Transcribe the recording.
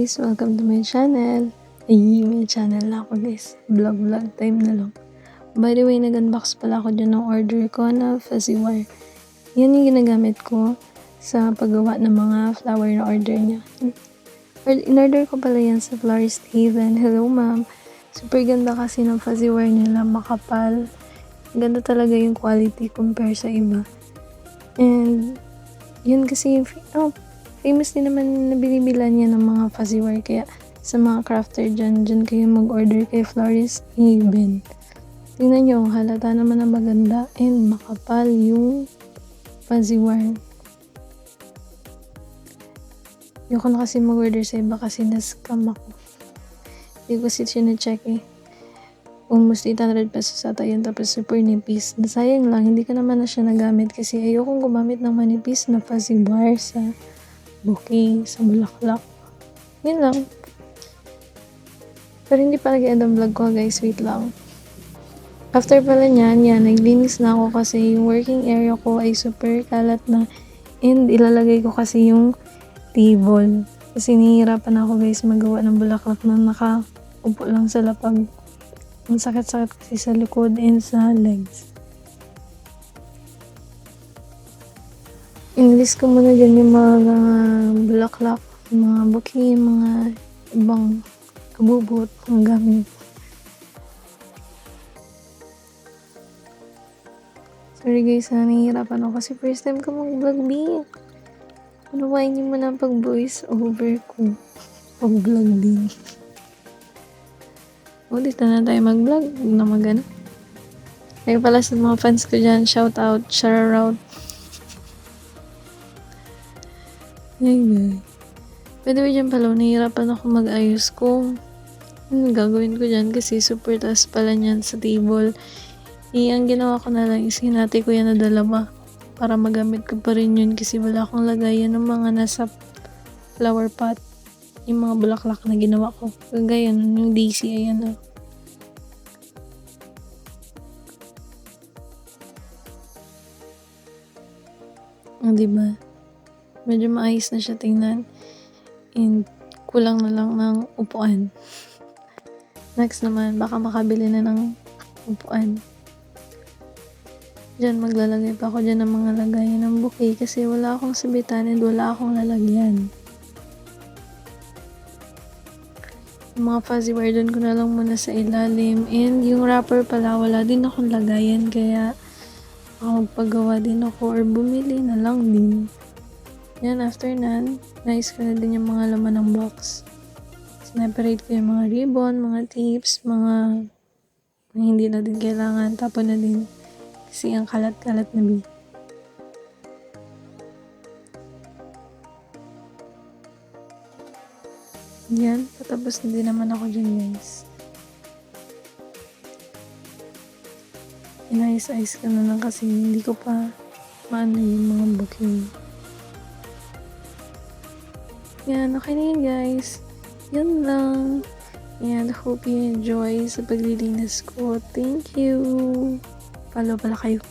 guys! Welcome to my channel. May channel na ako guys. Vlog time na lang. By the way, nag-unbox pala ako dyan ng order ko na fuzzy wire. Yan yung ginagamit ko sa paggawa ng mga flower na order niya. In-order ko pala yan sa Florist Haven. Hello ma'am. Super ganda kasi ng fuzzy wire nila. Makapal. Ganda talaga yung quality compare sa iba. And yun kasi famous din naman na binibilan niya ng mga fuzzy wire. Kaya sa mga crafter dyan kayo mag-order kay Florist Haven. Tingnan nyo, halata naman na maganda and makapal yung fuzzy wire. Ayoko na kasi mag-order sa iba kasi na-scam ako. Hindi ko kasi siya-check eh. Almost 800 pesos ata yun, tapos super nipis. Nasayang lang, hindi ko naman na siya nagamit kasi ayokong gumamit ng manipis na fuzzy wire sa bouquet, sa bulaklak. Yun lang. Pero hindi pa nag-end ang vlog ko guys, wait lang. After pala niyan, naglinis na ako kasi yung working area ko ay super kalat na. And ilalagay ko kasi yung table. Kasi nahihirapan ako guys magawa ng bulaklak na nakaupo lang sa lapag. Ang sakit-sakit kasi sa likod and sa legs. Inilist ko muna dyan yung mga bulaklak, mga bouquet, mga ibang kabubot, mga gamit. Sorry guys, nahihirapan ako kasi first time ko mag-vlog B. Unawain niyo muna pag-voice over ko. Pag-vlog din. Dito na tayo mag-vlog. Huwag na magano. Kaya pala sa mga fans ko dyan, shout out, shout out. Ayun. By the way dyan pala, nahihirapan ako mag-ayos ko. Gagawin ko dyan kasi super taas pala niyan sa table. Ang ginawa ko na lang is hinati ko yan na dalawa para magamit ko pa rin yun kasi wala akong lagayan ng mga nasa flower pot. Yung mga bulaklak na ginawa ko. Kagaya yung daisy, ayan diba? Medyo maayos na siya tingnan. And kulang na lang ng upuan. Next naman, baka makabili na ng upuan. Diyan maglalagay pa ako dyan ng mga lagayan ng bouquet kasi wala akong sabitan and wala akong lalagyan. Yung mga fuzzy wire doon ko na lang muna sa ilalim. And yung wrapper pala, wala din akong lagayan kaya magpagawa din ako or bumili na lang din. Yan, after nan, nais ko na din yung mga laman ng box. Sinaperate ko yung mga ribbon, mga tips, mga hindi na din kailangan. Tapon na din. Kasi ang kalat-kalat na bi. Yan, patapos na din naman ako dyan guys. Inayos-ayos ko na lang kasi hindi ko pa maano yung mga bouquet. Yan, okay na yun guys. Yan lang. And hope you enjoy sa paglilinis ko. Thank you. Follow pala kayo.